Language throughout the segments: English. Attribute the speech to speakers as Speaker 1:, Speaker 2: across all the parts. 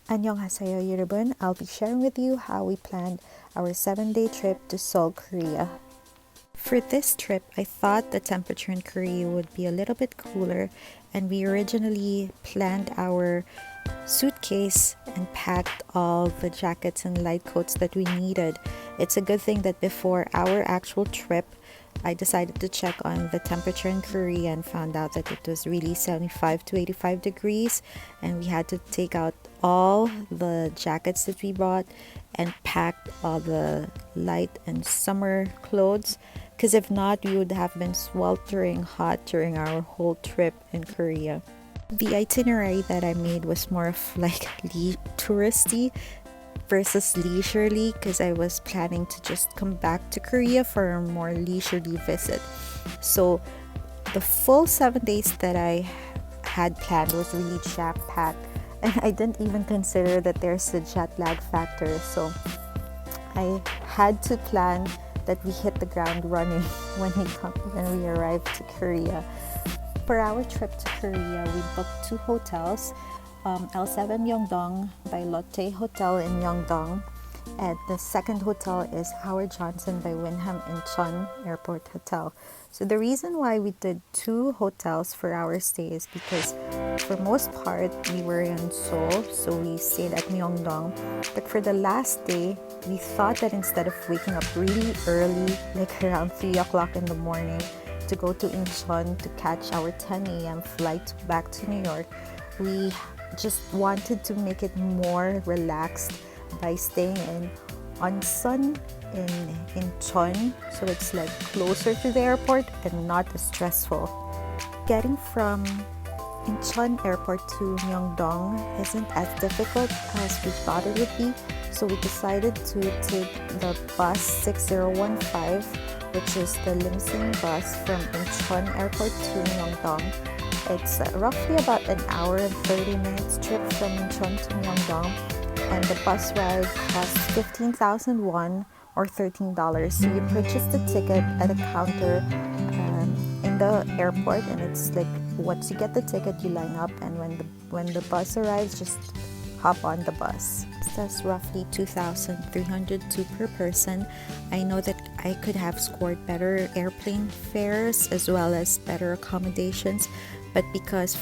Speaker 1: 안녕하세요, 여러분. I'll be sharing with you how we planned our 7-day trip to Seoul, Korea. For this trip, I thought the temperature in Korea would be a little bit cooler, and we originally planned our suitcase and packed all the jackets and light coats that we needed. It's a good thing that before our actual trip, I decided to check on the temperature in Korea and found out that it was really 75 to 85 degrees, and we had to take out all the jackets that we bought and packed all the light and summer clothes, because if not, we would have been sweltering hot during our whole trip in Korea. The itinerary that I made was more of like touristy versus leisurely, because I was planning to just come back to Korea for a more leisurely visit. So the full 7 days that I had planned was really jam-packed, and I didn't even consider that there's a jet lag factor. So I had to plan that we hit the ground running when we arrived to Korea. For our trip to Korea, we booked 2 hotels. L7 Myeongdong by Lotte Hotel in Jiangdong, and the second hotel is Howard Johnson by Wyndham Incheon Airport Hotel. So the reason why we did 2 hotels for our stay is because for most part we were in Seoul, so we stayed at Myeongdong. But for the last day, we thought that instead of waking up really early, like around 3 o'clock in the morning, to go to Incheon to catch our 10 a.m. flight back to New York, we just wanted to make it more relaxed by staying in Onsun in Incheon, so it's like closer to the airport and not as stressful. Getting from Incheon Airport to Myeongdong isn't as difficult as we thought it would be, so we decided to take the bus 6015, which is the limousine bus from Incheon Airport to Myeongdong. It's roughly about an hour and 30 minutes trip from Incheon to Jiangdong, and the bus ride costs 15,000 won or $13. So you purchase the ticket at a counter in the airport, and it's like once you get the ticket, you line up, and when the bus arrives, just hop on the bus. That's roughly 2,302 per person. I know that I could have scored better airplane fares as well as better accommodations, but because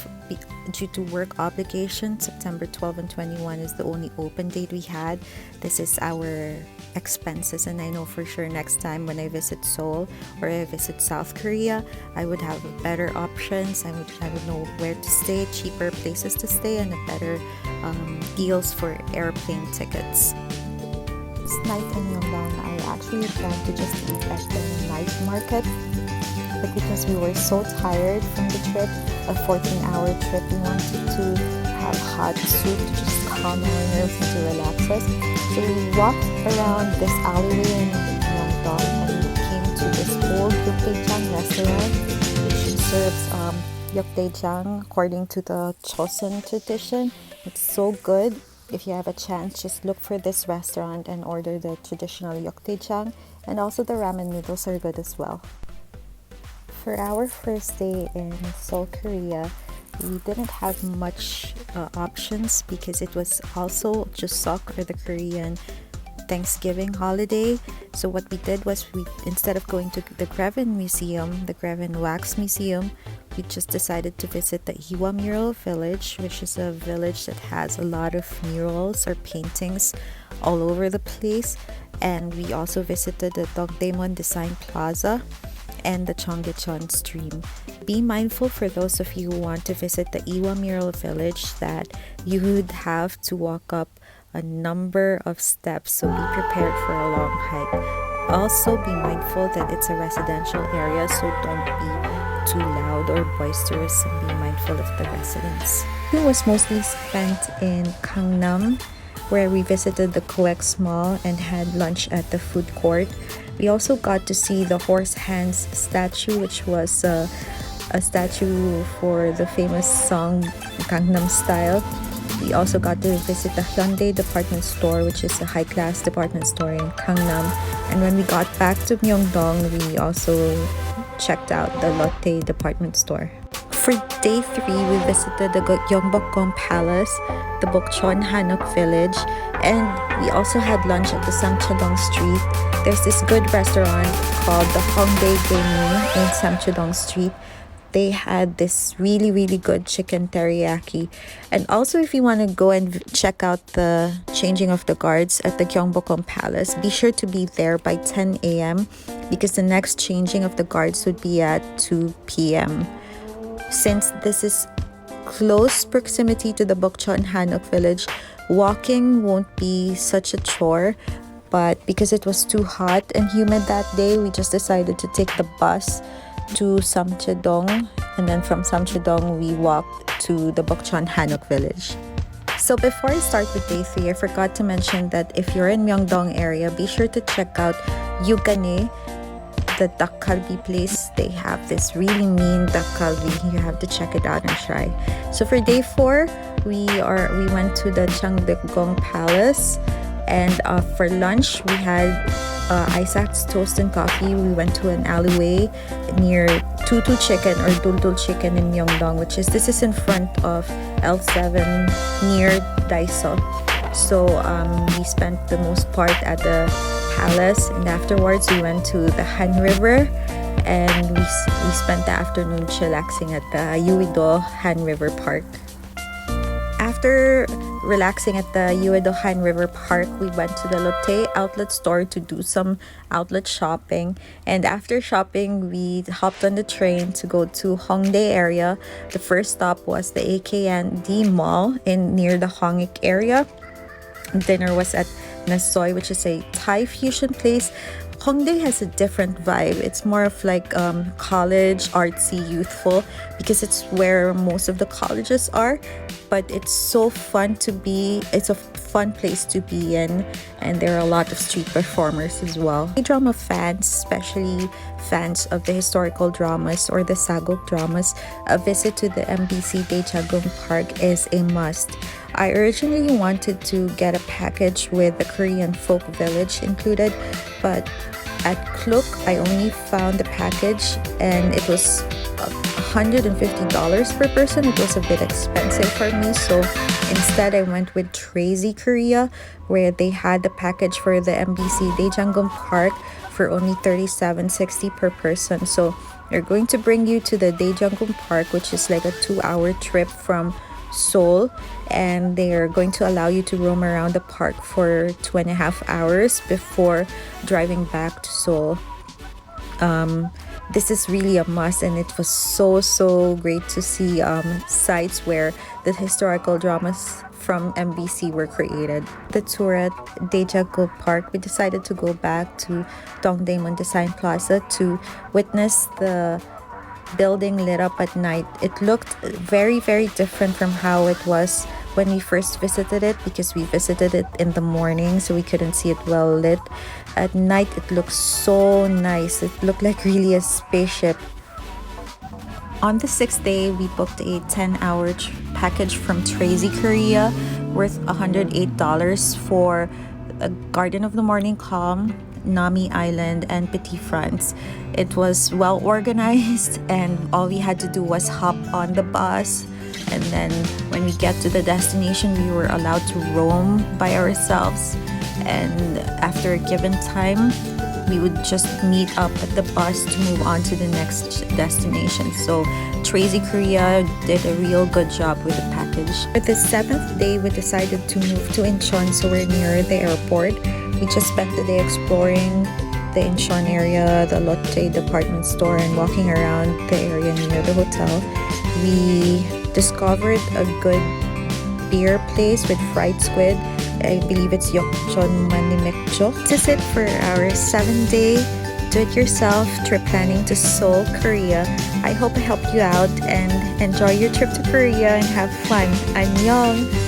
Speaker 1: due to work obligations, September 12 and 21 is the only open date we had. This is our expenses, and I know for sure next time when I visit Seoul or I visit South Korea, I would have better options. I would know where to stay, cheaper places to stay, and a better deals for airplane tickets. This night in Myeongdong, I actually planned to just eat at the night market, but because we were so tired from the trip, a 14-hour trip, we wanted to have hot soup to just calm our nerves and to relax us. So we walked around this alleyway in Myeongdong and we came to this old Yukdaejang restaurant, which serves Yukdaejang according to the Chosun tradition. It's so good. If you have a chance, just look for this restaurant and order the traditional Yukdaejang, and also the ramen noodles are good as well. For our first day in Seoul, Korea, we didn't have much options because it was also Chuseok, or the Korean Thanksgiving holiday. So what we did was, instead of going to the Grevin Museum, the Grevin Wax Museum, we just decided to visit the Humeral Village, which is a village that has a lot of murals or paintings all over the place. And we also visited the Dongdaemun Design Plaza and the Cheonggyecheon stream. Be mindful, for those of you who want to visit the Humeral Village, that you would have to walk up a number of steps, so be prepared for a long hike. Also be mindful that it's a residential area, so don't be too loud or boisterous, and be mindful of the residents. It was mostly spent in Gangnam, where we visited the COEX Mall and had lunch at the food court. We also got to see the horse hands statue, which was a statue for the famous song Gangnam Style. We also got to visit the Hyundai department store, which is a high-class department store in Gangnam. And when we got back to Myeongdong, we also checked out the Lotte department store. For day 3, we visited the Gyeongbokgung Palace, the Bokcheon Hanok Village, and we also had lunch at the Samcheong Street. There's this good restaurant called the Hongdae in Samcheong Street. They had this really good chicken teriyaki. And also, if you want to go and check out the changing of the guards at the Gyeongbokgung Palace, be sure to be there by 10 a.m. because the next changing of the guards would be at 2 p.m. Since this is close proximity to the Bokcheon Hanok Village, walking won't be such a chore. But because it was too hot and humid that day, we just decided to take the bus to Samcheong, and then from Samcheong we walked to the Bokcheon Hanok Village. So before I start with day 3, I forgot to mention that if you're in Myeongdong area, be sure to check out Yugane, the duck kalbi place. They have this really mean duck kalbi. You have to check it out and try. So for day 4, we went to the Jiangdong Palace, and for lunch we had Isaac's Toast and Coffee. We went to an alleyway near Tutu Chicken or Duldul Chicken in Myeongdong, this is in front of L7 near Daiso. So we spent the most part at the palace, and afterwards we went to the Han River, and we spent the afternoon chillaxing at the Uido Han River Park. After relaxing at the Uido Han River Park, we went to the Lotte outlet store to do some outlet shopping. And after shopping, we hopped on the train to go to Hongdae area. The first stop was the AKND Mall near the Hongik area. Dinner was at Nasoy, which is a Thai fusion place. Hongdae has a different vibe. It's more of like college, artsy, youthful, because it's where most of the colleges are. But it's so fun to be. It's a fun place to be in, and there are a lot of street performers as well. K-drama fans, especially fans of the historical dramas or the Sagok dramas, a visit to the MBC Daejeon Park is a must. I originally wanted to get a package with the Korean folk village included, but at Klook I only found the package and it was $150 per person. It was a bit expensive for me, so instead I went with Crazy Korea, where they had the package for the MBC Daejeon Park for only $37.60 per person. So they're going to bring you to the Daejeon Park, which is like a 2-hour trip from Seoul, and they are going to allow you to roam around the park for 2.5 hours before driving back to Seoul. This is really a must, and it was so great to see sites where the historical dramas from MBC were created. The tour at Daejeon Park, we decided to go back to Dongdaemun Design Plaza to witness the building lit up at night. It looked very different from how it was when we first visited it, because we visited it in the morning, so we couldn't see it well lit. At night it looked so nice. It looked like really a spaceship. On the 6th day, we booked a 10-hour package from Crazy Korea worth $108 for a Garden of the Morning Calm, Nami Island, and Petit France. It was well organized, and all we had to do was hop on the bus, and then when we get to the destination, we were allowed to roam by ourselves, and after a given time we would just meet up at the bus to move on to the next destination. So Crazy Korea did a real good job with the package. For the 7th day, we decided to move to Incheon, so we're near the airport. We just spent the day exploring the Incheon area, the Lotte department store, and walking around the area near the hotel. We discovered a good beer place with fried squid. I believe it's Yokjeon Manimekjo. This is it for our 7-day do-it-yourself trip planning to Seoul, Korea. I hope I helped you out, and enjoy your trip to Korea and have fun. Annyeong!